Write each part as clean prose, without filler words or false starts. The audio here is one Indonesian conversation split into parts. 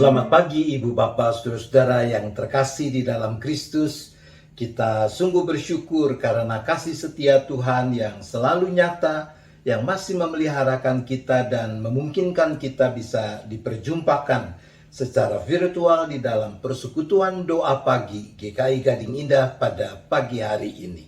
Selamat pagi Ibu Bapak Saudara-saudara yang terkasih di dalam Kristus. Kita sungguh bersyukur karena kasih setia Tuhan yang selalu nyata, yang masih memeliharakan kita dan memungkinkan kita bisa diperjumpakan secara virtual di dalam persekutuan doa pagi GKI Gading Indah pada pagi hari ini.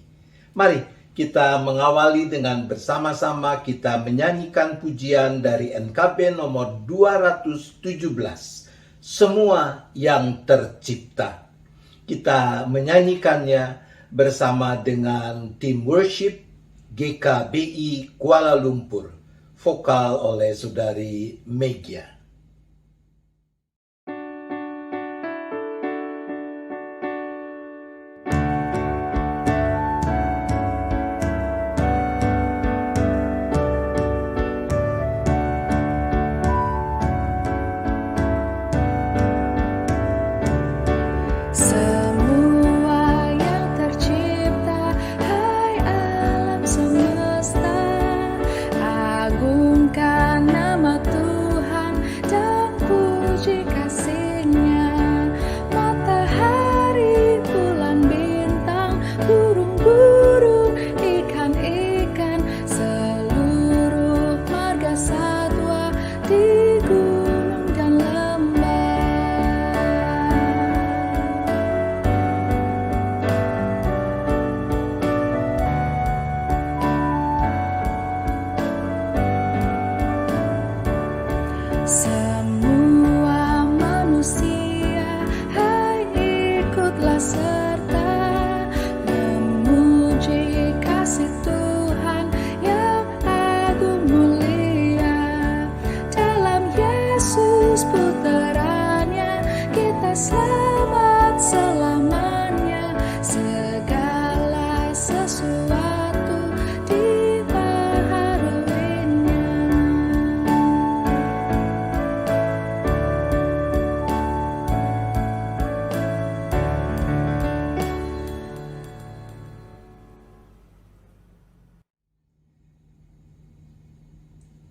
Mari kita mengawali dengan bersama-sama kita menyanyikan pujian dari NKB nomor 217. Semua yang tercipta. Kita menyanyikannya bersama dengan tim worship GKBI Kuala Lumpur. Vokal oleh Saudari Megia.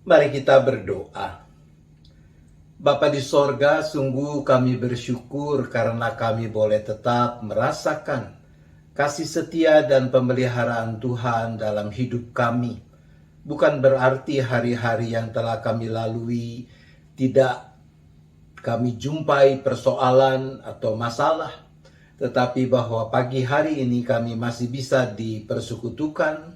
Mari kita berdoa. Bapa di sorga, sungguh kami bersyukur karena kami boleh tetap merasakan kasih setia dan pemeliharaan Tuhan dalam hidup kami. Bukan berarti hari-hari yang telah kami lalui tidak kami jumpai persoalan atau masalah, tetapi bahwa pagi hari ini kami masih bisa dipersekutukan.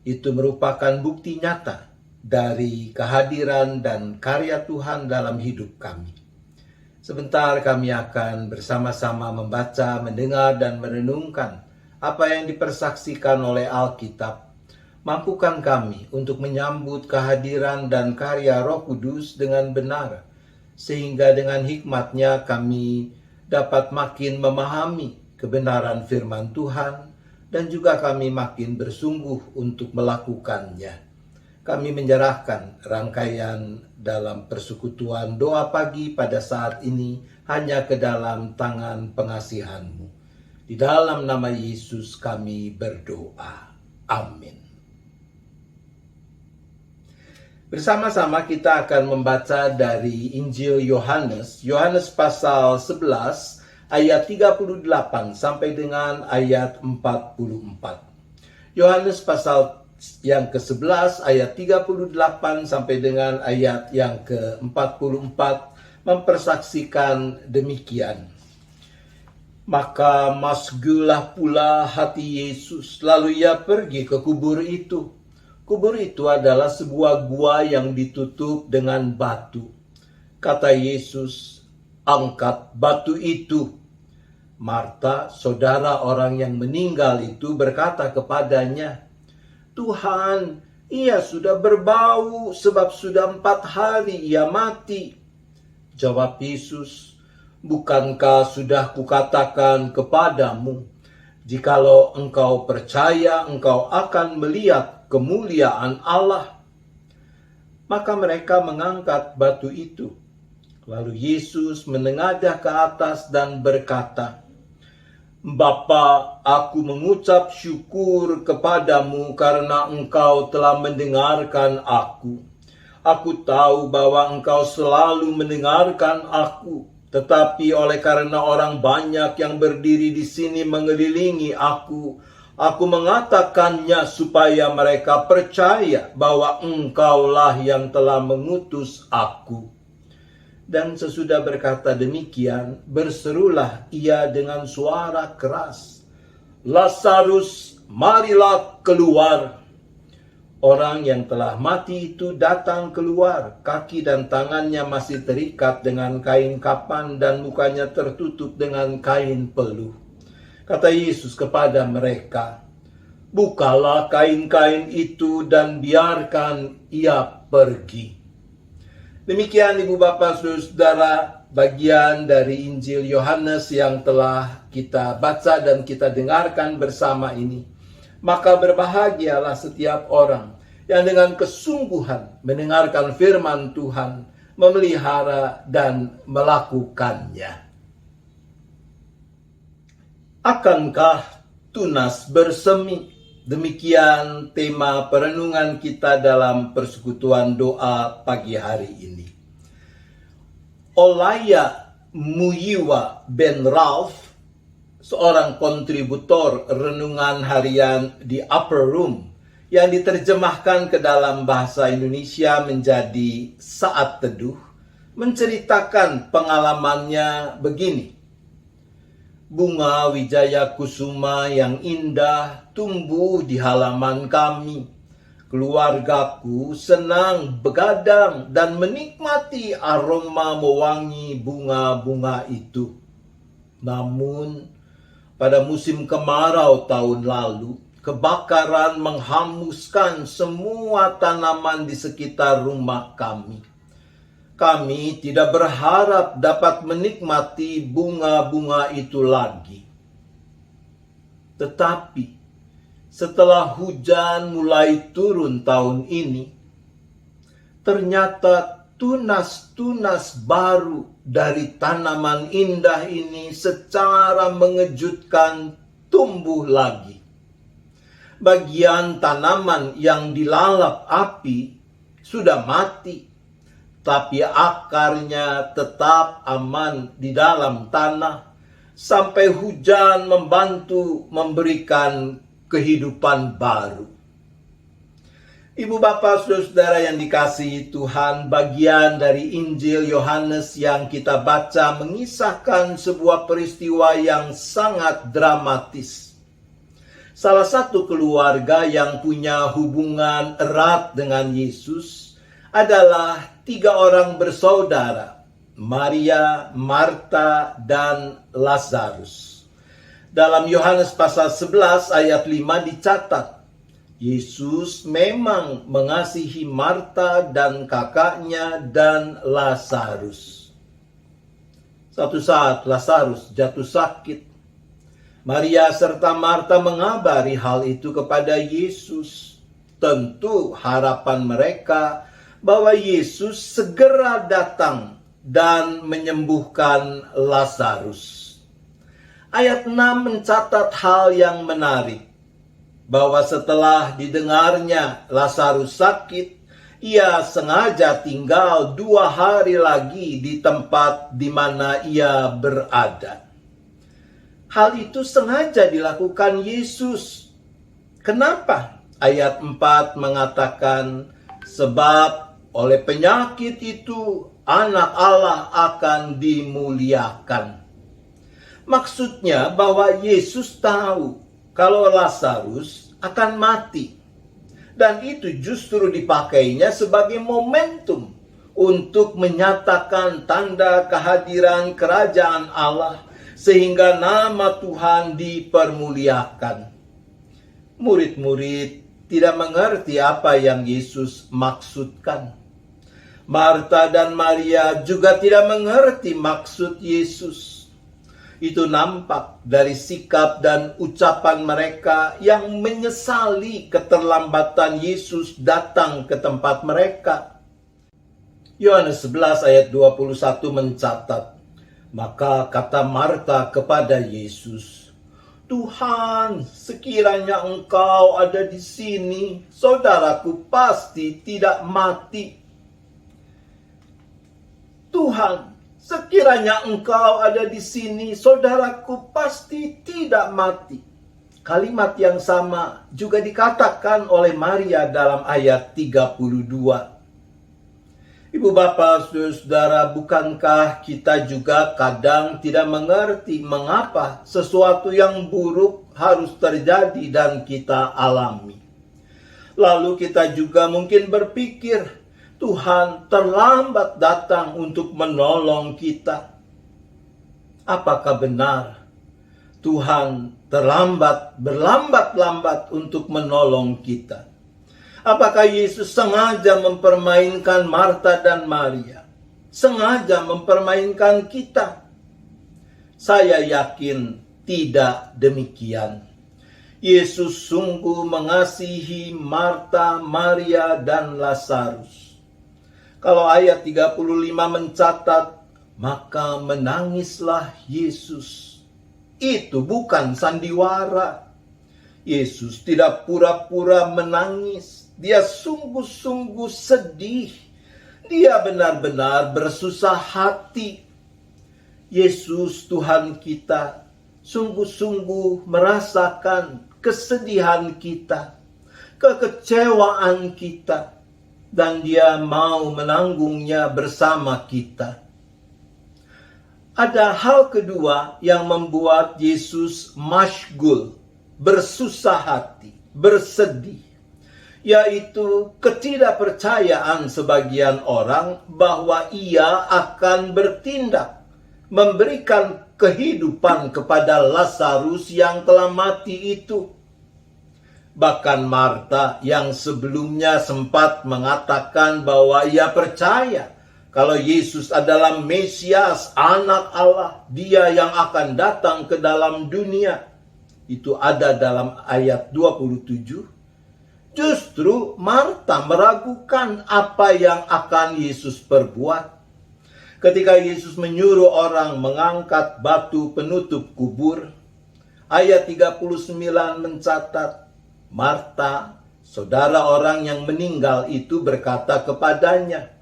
Itu merupakan bukti nyata dari kehadiran dan karya Tuhan dalam hidup kami. Sebentar kami akan bersama-sama membaca, mendengar, dan merenungkan apa yang dipersaksikan oleh Alkitab. Mampukan kami untuk menyambut kehadiran dan karya Roh Kudus dengan benar, sehingga dengan hikmat-Nya kami dapat makin memahami kebenaran firman Tuhan, dan juga kami makin bersungguh untuk melakukannya. Kami menyerahkan rangkaian dalam persekutuan doa pagi pada saat ini hanya ke dalam tangan pengasihan-Mu. Di dalam nama Yesus kami berdoa. Amin. Bersama-sama kita akan membaca dari Injil Yohanes, Yohanes pasal 11 ayat 38 sampai dengan ayat 44. Yohanes pasal yang ke-11 ayat 38 sampai dengan ayat yang ke-44 mempersaksikan demikian. Maka masgulah pula hati Yesus, lalu ia pergi ke kubur itu. Kubur itu adalah sebuah gua yang ditutup dengan batu. Kata Yesus, angkat batu itu. Marta, saudara orang yang meninggal itu, berkata kepadanya, Tuhan, ia sudah berbau sebab sudah 4 hari ia mati. Jawab Yesus, bukankah sudah kukatakan kepadamu, jikalau engkau percaya, engkau akan melihat kemuliaan Allah. Maka mereka mengangkat batu itu. Lalu Yesus menengadah ke atas dan berkata, Bapa, aku mengucap syukur kepadamu karena engkau telah mendengarkan aku. Aku tahu bahwa engkau selalu mendengarkan aku, tetapi oleh karena orang banyak yang berdiri di sini mengelilingi aku mengatakannya supaya mereka percaya bahwa engkaulah yang telah mengutus aku. Dan sesudah berkata demikian, berserulah ia dengan suara keras, "Lazarus, marilah keluar." Orang yang telah mati itu datang keluar, kaki dan tangannya masih terikat dengan kain kapan dan mukanya tertutup dengan kain peluh. Kata Yesus kepada mereka, "Bukalah kain-kain itu dan biarkan ia pergi." Demikian Ibu Bapak Saudara, bagian dari Injil Yohanes yang telah kita baca dan kita dengarkan bersama ini. Maka berbahagialah setiap orang yang dengan kesungguhan mendengarkan firman Tuhan, memelihara dan melakukannya. Akankah tunas bersemi? Demikian tema perenungan kita dalam persekutuan doa pagi hari ini. Olaya Muyiwa Ben Ralph, seorang kontributor renungan harian di Upper Room yang diterjemahkan ke dalam bahasa Indonesia menjadi Saat Teduh, menceritakan pengalamannya begini. Bunga wijaya kusuma yang indah tumbuh di halaman kami. Keluargaku senang begadang dan menikmati aroma mewangi bunga-bunga itu. Namun, pada musim kemarau tahun lalu, kebakaran menghanguskan semua tanaman di sekitar rumah kami. Kami tidak berharap dapat menikmati bunga-bunga itu lagi. Tetapi, setelah hujan mulai turun tahun ini, ternyata tunas-tunas baru dari tanaman indah ini secara mengejutkan tumbuh lagi. Bagian tanaman yang dilalap api sudah mati, tapi akarnya tetap aman di dalam tanah sampai hujan membantu memberikan kehidupan baru. Ibu bapak saudara yang dikasihi Tuhan, bagian dari Injil Yohanes yang kita baca mengisahkan sebuah peristiwa yang sangat dramatis. Salah satu keluarga yang punya hubungan erat dengan Yesus adalah 3 orang bersaudara, Maria, Marta, dan Lazarus. Dalam Yohanes pasal 11 ayat 5 dicatat, Yesus memang mengasihi Marta dan kakaknya dan Lazarus. Suatu saat Lazarus jatuh sakit. Maria serta Marta mengabari hal itu kepada Yesus. Tentu harapan mereka bahwa Yesus segera datang dan menyembuhkan Lazarus. Ayat 6 mencatat hal yang menarik, bahwa setelah didengarnya Lazarus sakit, ia sengaja tinggal 2 hari lagi di tempat di mana ia berada. Hal itu sengaja dilakukan Yesus. Kenapa? Ayat 4 mengatakan, sebab oleh penyakit itu anak Allah akan dimuliakan. Maksudnya bahwa Yesus tahu kalau Lazarus akan mati. Dan itu justru dipakainya sebagai momentum untuk menyatakan tanda kehadiran kerajaan Allah sehingga nama Tuhan dipermuliakan. Murid-murid tidak mengerti apa yang Yesus maksudkan. Marta dan Maria juga tidak mengerti maksud Yesus. Itu nampak dari sikap dan ucapan mereka yang menyesali keterlambatan Yesus datang ke tempat mereka. Yohanes 11 ayat 21 mencatat, maka kata Marta kepada Yesus, Tuhan, sekiranya Engkau ada di sini, saudaraku pasti tidak mati. Tuhan, sekiranya Engkau ada di sini, saudaraku pasti tidak mati. Kalimat yang sama juga dikatakan oleh Maria dalam ayat 32. Ibu bapak, saudara, bukankah kita juga kadang tidak mengerti mengapa sesuatu yang buruk harus terjadi dan kita alami? Lalu kita juga mungkin berpikir, Tuhan terlambat datang untuk menolong kita. Apakah benar Tuhan berlambat-lambat untuk menolong kita? Apakah Yesus sengaja mempermainkan Marta dan Maria? Sengaja mempermainkan kita? Saya yakin tidak demikian. Yesus sungguh mengasihi Marta, Maria, dan Lazarus. Kalau ayat 35 mencatat, maka menangislah Yesus. Itu bukan sandiwara. Yesus tidak pura-pura menangis. Dia sungguh-sungguh sedih. Dia benar-benar bersusah hati. Yesus Tuhan kita sungguh-sungguh merasakan kesedihan kita, kekecewaan kita, dan Dia mau menanggungnya bersama kita. Ada hal kedua yang membuat Yesus masyghul, bersusah hati, bersedih, yaitu ketidakpercayaan sebagian orang bahwa Ia akan bertindak, memberikan kehidupan kepada Lazarus yang telah mati itu. Bahkan Marta yang sebelumnya sempat mengatakan bahwa ia percaya kalau Yesus adalah Mesias, anak Allah, Dia yang akan datang ke dalam dunia. Itu ada dalam ayat 27. Justru Marta meragukan apa yang akan Yesus perbuat. Ketika Yesus menyuruh orang mengangkat batu penutup kubur, ayat 39 mencatat, Marta, saudara orang yang meninggal itu berkata kepadanya,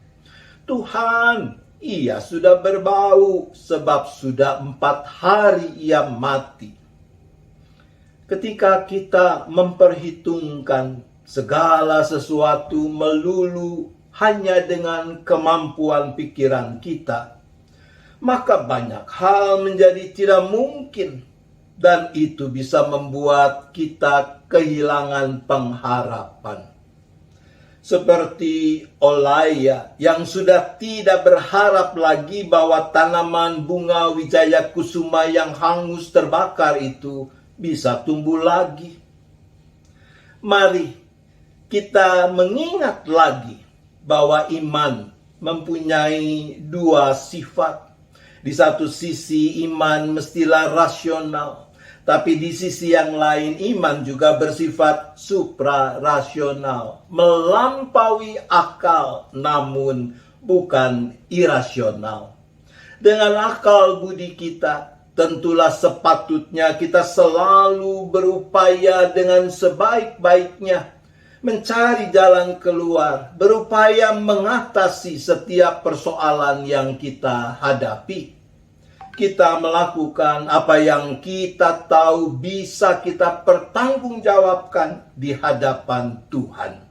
Tuhan, ia sudah berbau sebab sudah 4 hari ia mati. Ketika kita memperhitungkan segala sesuatu melulu hanya dengan kemampuan pikiran kita, maka banyak hal menjadi tidak mungkin, dan itu bisa membuat kita kehilangan pengharapan. Seperti Olaia yang sudah tidak berharap lagi bahwa tanaman bunga wijaya kusuma yang hangus terbakar itu bisa tumbuh lagi. Mari kita mengingat lagi bahwa iman mempunyai 2 sifat. Di satu sisi iman mestilah rasional, tapi di sisi yang lain iman juga bersifat suprarasional, melampaui akal namun bukan irasional. Dengan akal budi kita, tentulah sepatutnya kita selalu berupaya dengan sebaik-baiknya mencari jalan keluar, berupaya mengatasi setiap persoalan yang kita hadapi. Kita melakukan apa yang kita tahu bisa kita pertanggungjawabkan di hadapan Tuhan.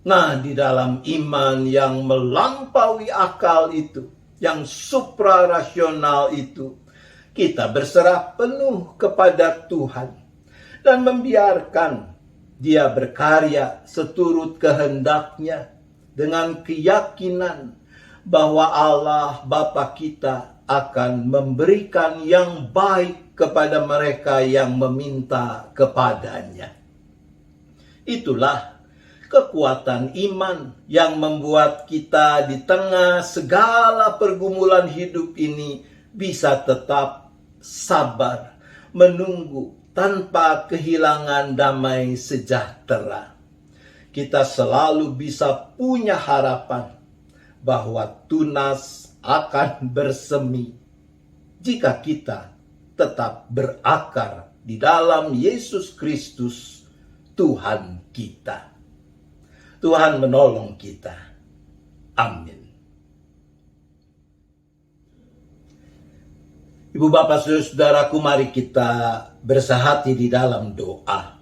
Nah, di dalam iman yang melampaui akal itu, yang suprarasional itu, kita berserah penuh kepada Tuhan dan membiarkan Dia berkarya seturut kehendaknya dengan keyakinan bahwa Allah Bapa kita akan memberikan yang baik kepada mereka yang meminta kepadanya. Itulah kekuatan iman yang membuat kita di tengah segala pergumulan hidup ini bisa tetap sabar, menunggu tanpa kehilangan damai sejahtera. Kita selalu bisa punya harapan bahwa tunas akan bersemi jika kita tetap berakar di dalam Yesus Kristus, Tuhan kita. Tuhan menolong kita. Amin. Ibu bapak saudaraku, mari kita bersahati di dalam doa.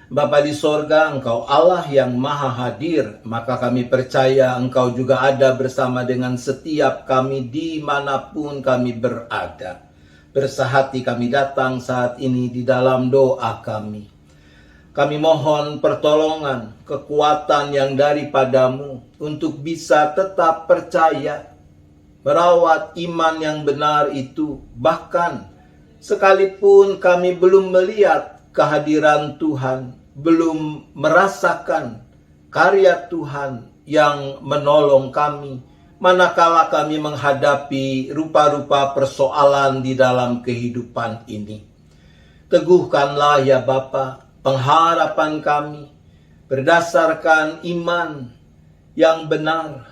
Bapa di sorga, Engkau Allah yang maha hadir, maka kami percaya Engkau juga ada bersama dengan setiap kami dimanapun kami berada. Bersahati kami datang saat ini di dalam doa kami. Kami mohon pertolongan, kekuatan yang daripadamu untuk bisa tetap percaya, merawat iman yang benar itu, bahkan sekalipun kami belum melihat kehadiran Tuhan, belum merasakan karya Tuhan yang menolong kami, manakala kami menghadapi rupa-rupa persoalan di dalam kehidupan ini. Teguhkanlah ya Bapa pengharapan kami berdasarkan iman yang benar,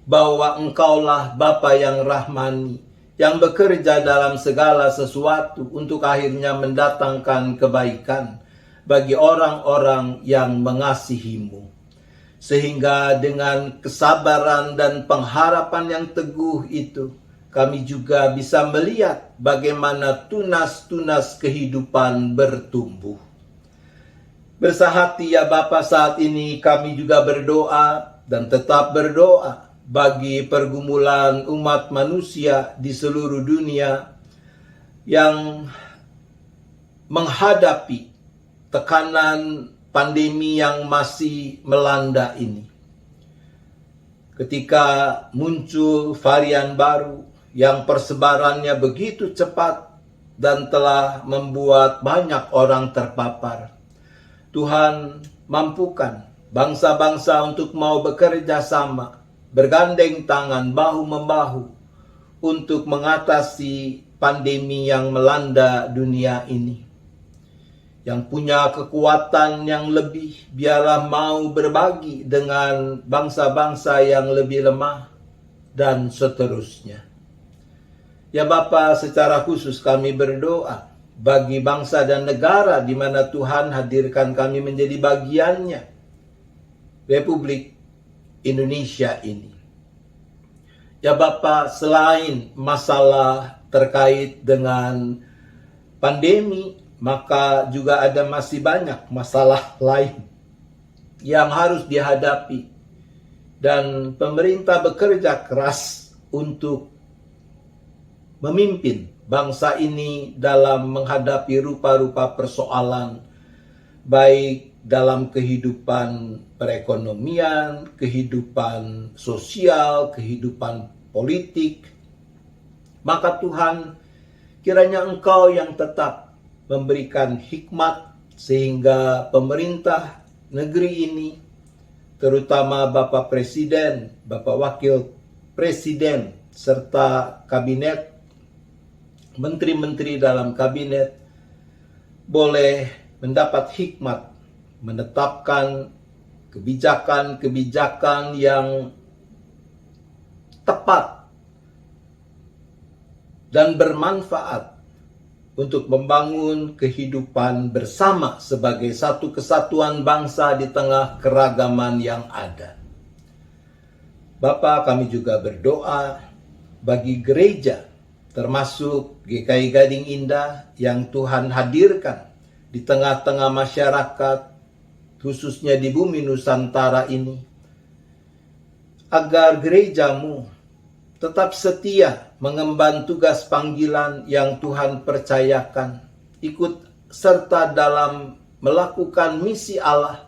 bahwa Engkaulah Bapa yang rahmani, yang bekerja dalam segala sesuatu untuk akhirnya mendatangkan kebaikan bagi orang-orang yang mengasihimu. Sehingga dengan kesabaran dan pengharapan yang teguh itu, kami juga bisa melihat bagaimana tunas-tunas kehidupan bertumbuh. Bersahati ya Bapa, saat ini kami juga berdoa dan tetap berdoa bagi pergumulan umat manusia di seluruh dunia yang menghadapi tekanan pandemi yang masih melanda ini. Ketika muncul varian baru yang persebarannya begitu cepat dan telah membuat banyak orang terpapar, Tuhan mampukan bangsa-bangsa untuk mau bekerja sama, bergandeng tangan bahu-membahu untuk mengatasi pandemi yang melanda dunia ini. Yang punya kekuatan yang lebih, biarlah mau berbagi dengan bangsa-bangsa yang lebih lemah, dan seterusnya. Ya Bapa, secara khusus kami berdoa bagi bangsa dan negara di mana Tuhan hadirkan kami menjadi bagiannya, Republik Indonesia ini. Ya Bapa, selain masalah terkait dengan pandemi, maka juga ada masih banyak masalah lain yang harus dihadapi. Dan pemerintah bekerja keras untuk memimpin bangsa ini dalam menghadapi rupa-rupa persoalan, baik dalam kehidupan perekonomian, kehidupan sosial, kehidupan politik. Maka Tuhan, kiranya Engkau yang tetap memberikan hikmat sehingga pemerintah negeri ini, terutama Bapak Presiden, Bapak Wakil Presiden, serta kabinet, menteri-menteri dalam kabinet, boleh mendapat hikmat menetapkan kebijakan-kebijakan yang tepat dan bermanfaat untuk membangun kehidupan bersama sebagai satu kesatuan bangsa di tengah keragaman yang ada. Bapa, kami juga berdoa bagi gereja, termasuk GKI Gading Indah yang Tuhan hadirkan di tengah-tengah masyarakat, khususnya di bumi Nusantara ini, agar gerejamu tetap setia mengemban tugas panggilan yang Tuhan percayakan, ikut serta dalam melakukan misi Allah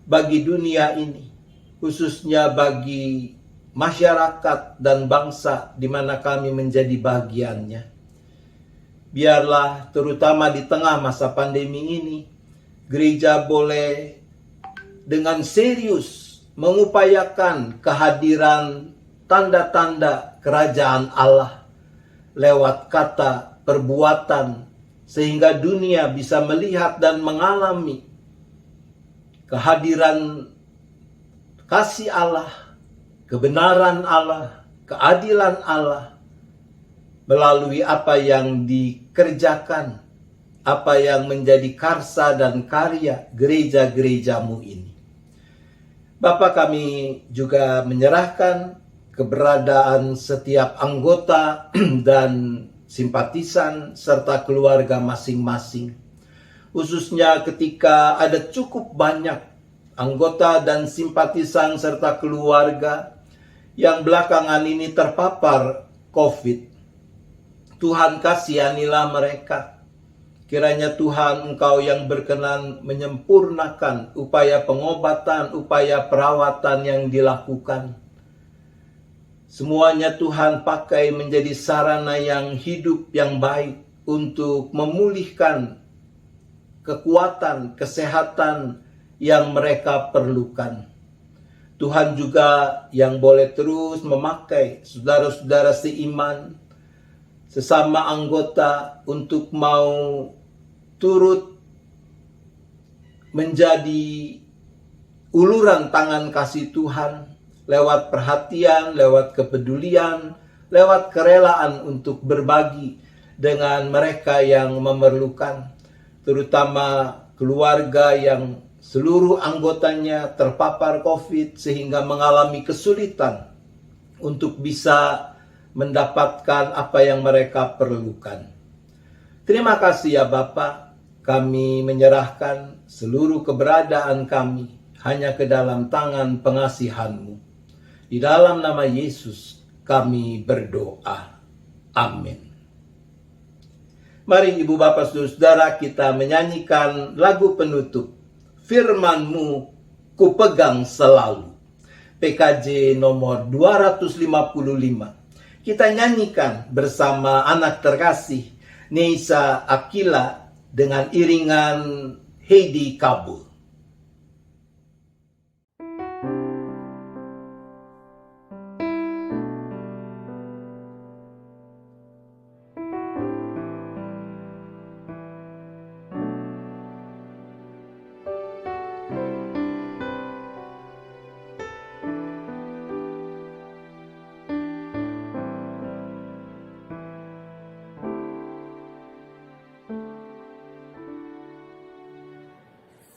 bagi dunia ini, khususnya bagi masyarakat dan bangsa di mana kami menjadi bagiannya. Biarlah terutama di tengah masa pandemi ini, gereja boleh dengan serius mengupayakan kehadiran tanda-tanda kerajaan Allah lewat kata, perbuatan, sehingga dunia bisa melihat dan mengalami kehadiran kasih Allah, kebenaran Allah, keadilan Allah melalui apa yang dikerjakan, apa yang menjadi karsa dan karya gereja-gerejamu ini. Bapa, kami juga menyerahkan keberadaan setiap anggota dan simpatisan, serta keluarga masing-masing. Khususnya ketika ada cukup banyak anggota dan simpatisan serta keluarga yang belakangan ini terpapar COVID. Tuhan kasihanilah mereka. Kiranya Tuhan Engkau yang berkenan menyempurnakan upaya pengobatan, upaya perawatan yang dilakukan. Semuanya Tuhan pakai menjadi sarana yang hidup yang baik untuk memulihkan kekuatan, kesehatan yang mereka perlukan. Tuhan juga yang boleh terus memakai saudara-saudara seiman, sesama anggota untuk mau turut menjadi uluran tangan kasih Tuhan lewat perhatian, lewat kepedulian, lewat kerelaan untuk berbagi dengan mereka yang memerlukan, terutama keluarga yang seluruh anggotanya terpapar COVID sehingga mengalami kesulitan untuk bisa mendapatkan apa yang mereka perlukan. Terima kasih ya Bapa, kami menyerahkan seluruh keberadaan kami hanya ke dalam tangan pengasihan-Mu. Di dalam nama Yesus kami berdoa. Amin. Mari Ibu Bapak Saudara kita menyanyikan lagu penutup Firman-Mu kupegang selalu. PKJ nomor 255. Kita nyanyikan bersama anak terkasih Neisa Akila dengan iringan Heidi Kabul.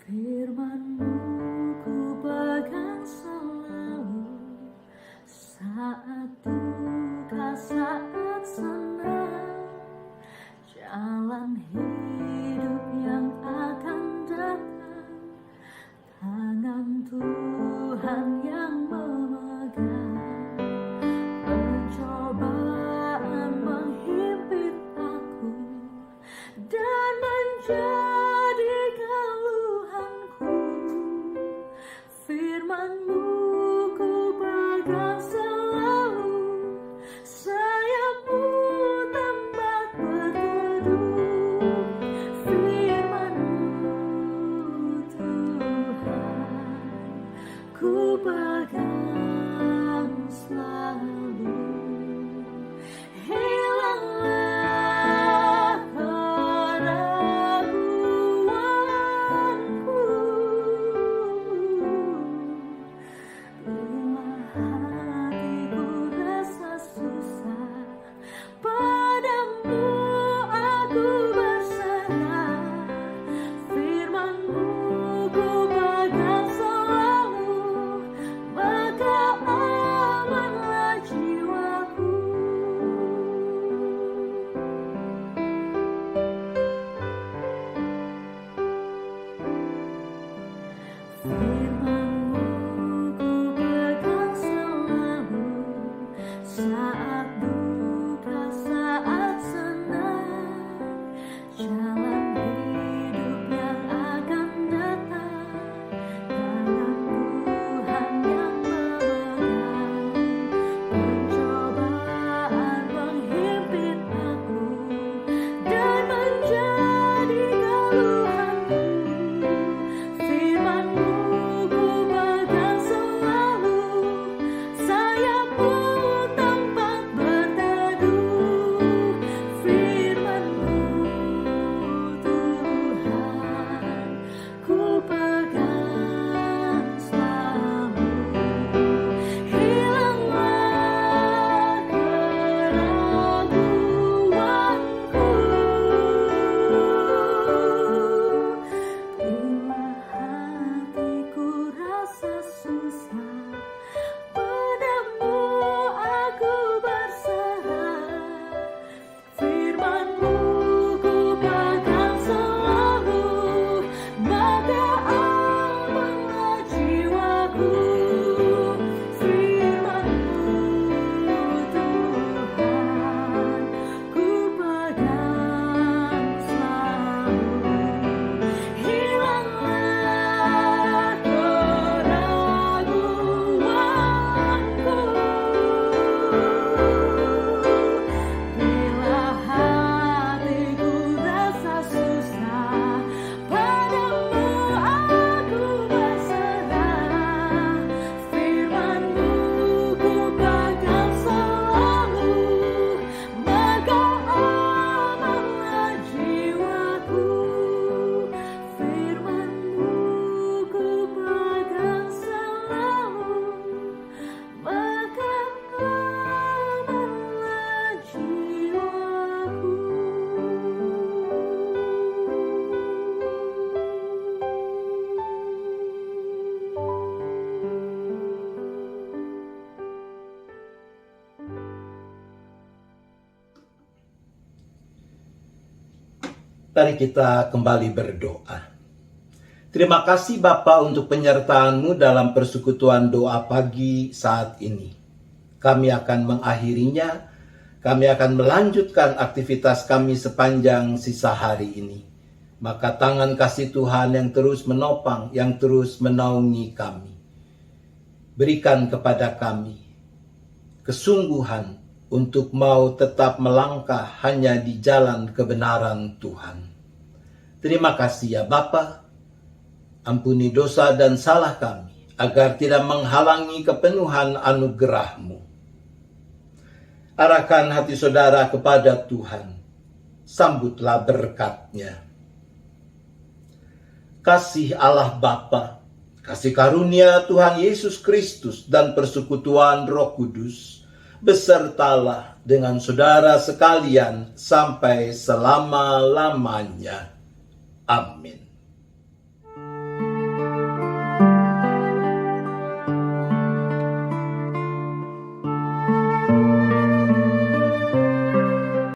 Firman-Mu ku pegang selalu, saat duka, saat senang, jalan hidup yang akan datang, tangan Tuhan yang memegang. Pencobaan menghimpit aku dan menjadi keluhanku. Firman-Mu ku pegang selalu, sayap-Mu tempat berteduh. Firman-Mu Tuhan ku pegang selalu. Hilanglah keraguanku, bila hatiku rasa susah, padamu aku berserah. Firman-Mu ku pegang selalu, maka amanlah jiwaku. Firman-Mu ku pegang selalu, saat duka, saat senang, jalan hidup yang akan datang, tangan Tuhan yang memegang. Pencobaan menghimpit aku dan menjadi keluhanku. Firman-Mu Mari kita kembali berdoa. Terima kasih Bapa untuk penyertaan-Mu dalam persekutuan doa pagi saat ini. Kami akan mengakhirinya, kami akan melanjutkan aktivitas kami sepanjang sisa hari ini. Maka tangan kasih Tuhan yang terus menopang, yang terus menaungi kami. Berikan kepada kami kesungguhan untuk mau tetap melangkah hanya di jalan kebenaran Tuhan. Terima kasih ya Bapa. Ampuni dosa dan salah kami, agar tidak menghalangi kepenuhan anugerah-Mu. Arahkan hati saudara kepada Tuhan. Sambutlah berkat-Nya. Kasih Allah Bapa, kasih karunia Tuhan Yesus Kristus dan persekutuan Roh Kudus besertalah dengan saudara sekalian sampai selama-lamanya. Amin.